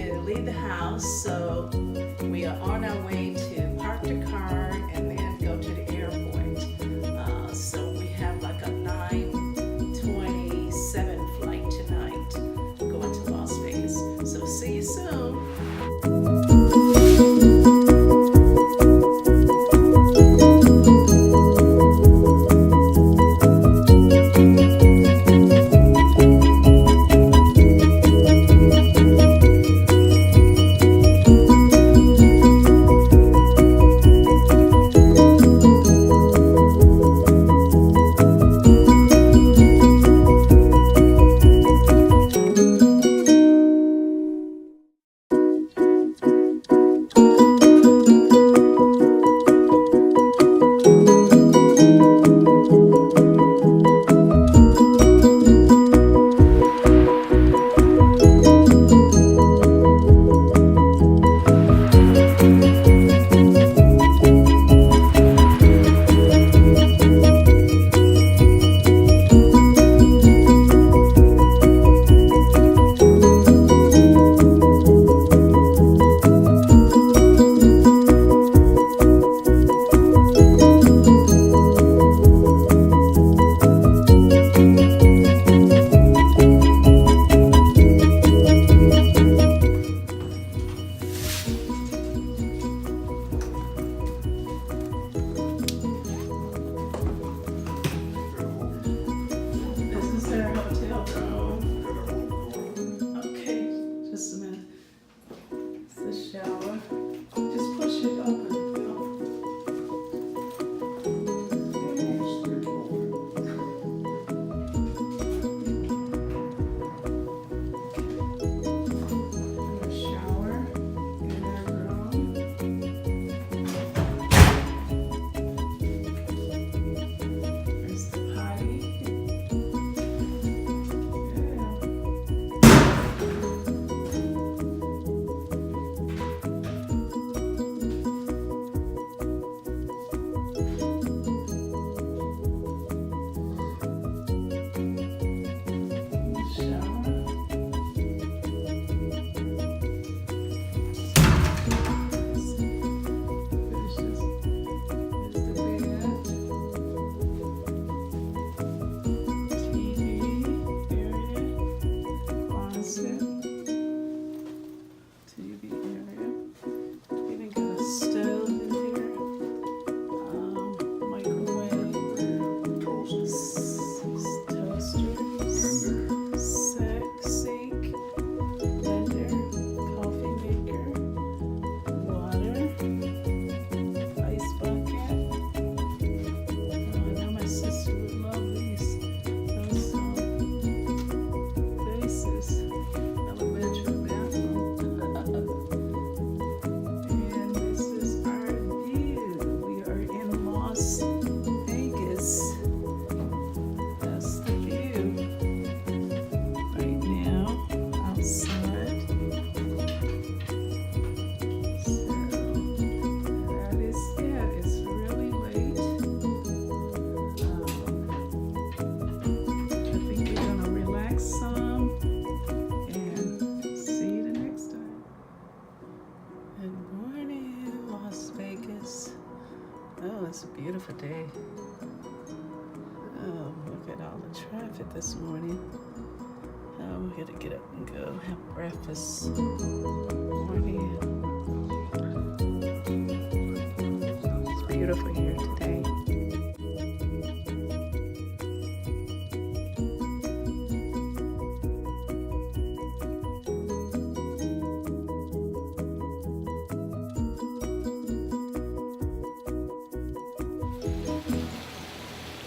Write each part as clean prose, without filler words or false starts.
to leave the house, so we are on our way to park the car and then go to the airport. So we have like a 9:27 flight tonight going to Las Vegas. So see you soon. It's a beautiful day. Oh, look at all the traffic this morning. Oh, we gotta get up and go have breakfast. Morning. It's beautiful here today.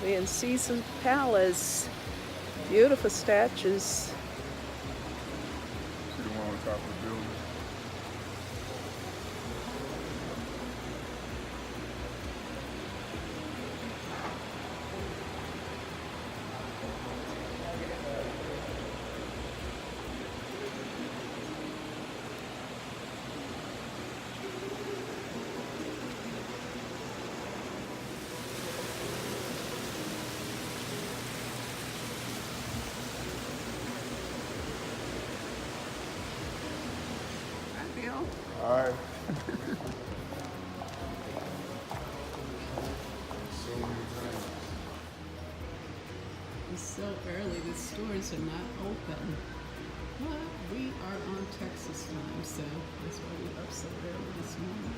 We're in Caesar's Palace. Beautiful statues. See the one on top of the building? deal. All right. It's so early, the stores are not open. But we are on Texas time, so that's why we're up so early this morning.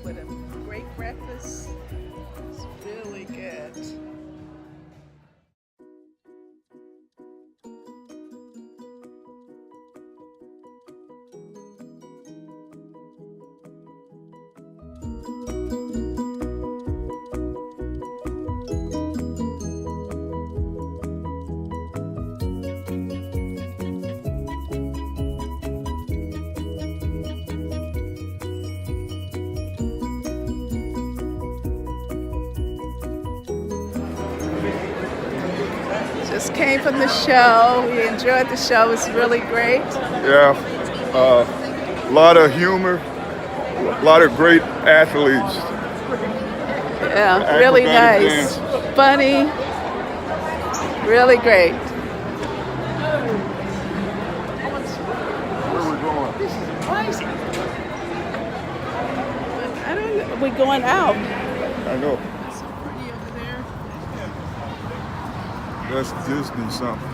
With a great breakfast. It's really good. Just came from the show. We enjoyed the show. It was really great. Yeah, a lot of humor, a lot of great athletes. Yeah, really nice. Dance. Funny. Really great. Where we going? I don't know. We're going out. I know. So pretty over there. That's Disney something.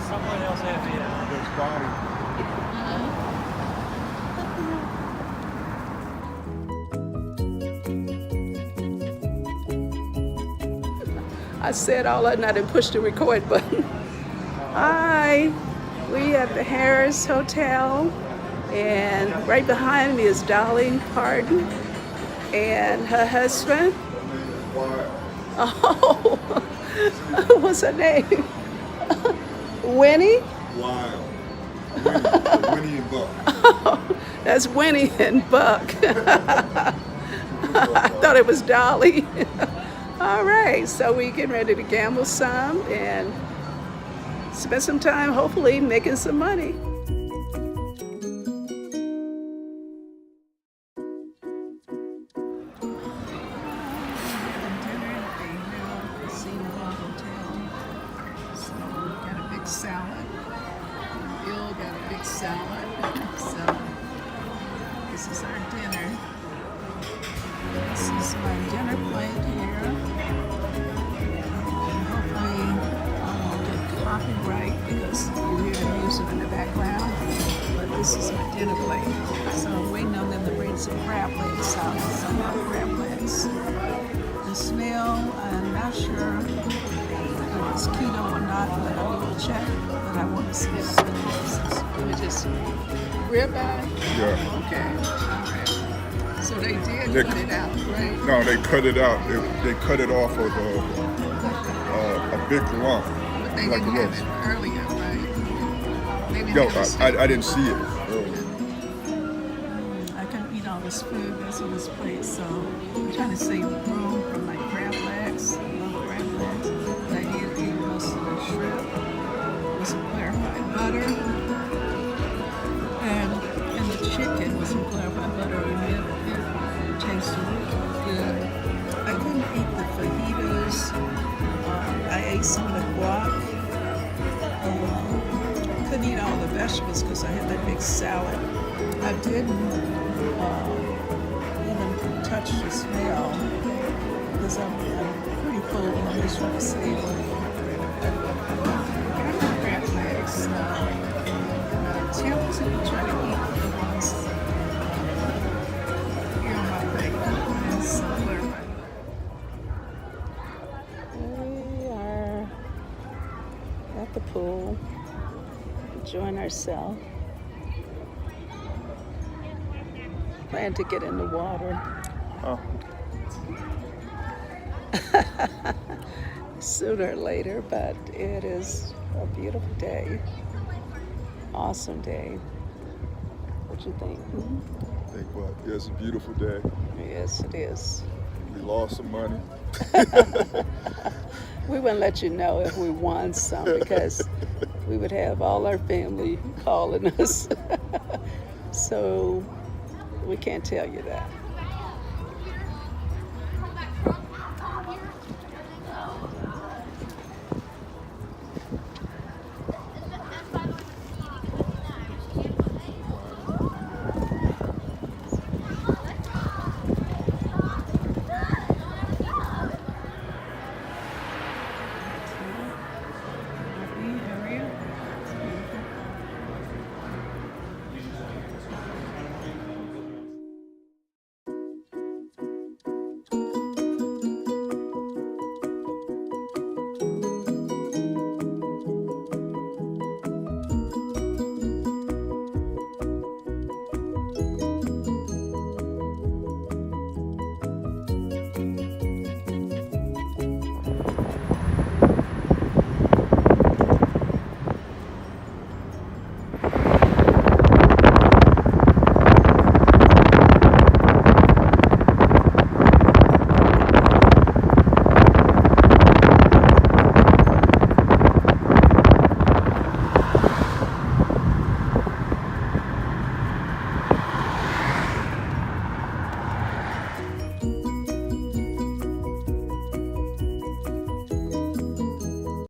Someone else had me. That's Bonnie. I said all that and I didn't push the record button. Hi, we at the Harris Hotel, and right behind me is Dolly Parton and her husband. Oh, what's her name? Winnie? Wild. Winnie and Buck. Oh, that's Winnie and Buck. I thought it was Dolly. All right, so we getting ready to gamble some and spend some time, hopefully, making some money. Salad. Bill got a big salad. So this is our dinner. This is my dinner plate here. And hopefully I won't get copyright because you hear the music in the background. But this is my dinner plate. So I'm waiting on them to bring some crab legs out. Some more crab legs. The smell, I'm not sure if it's keto or not, but I need to check. But I want to see if let me just rib eye. Yeah. Okay. All right. So they did cut it out, right? No, they cut it out. They cut it off of a big lump. But they like didn't a have roast. it earlier, right? They didn't Yo, have it I didn't see it earlier. I couldn't eat all this food that's on this plate, so I'm trying to save room for my crab legs. I love crab legs. But I did eat most of the shrimp with some clarified butter. And the chicken with some clarified butter, and it tasted really good. I couldn't eat the fajitas. I ate some of the guac. Couldn't eat all the vegetables because I had that big salad. I didn't even touch the smell because I'm pretty full on this from the savory. Got my crab legs. Tempted to try to eat the ones here on my plate. And some clarified. We are at the pool, enjoying ourselves. Plan to get in the water. Oh. Sooner or later, but it is a beautiful day. Awesome day. What you think? I think what? Yeah, it's a beautiful day. Yes, it is. We lost some money. We wouldn't let you know if we won some because we would have all our family calling us. So we can't tell you that.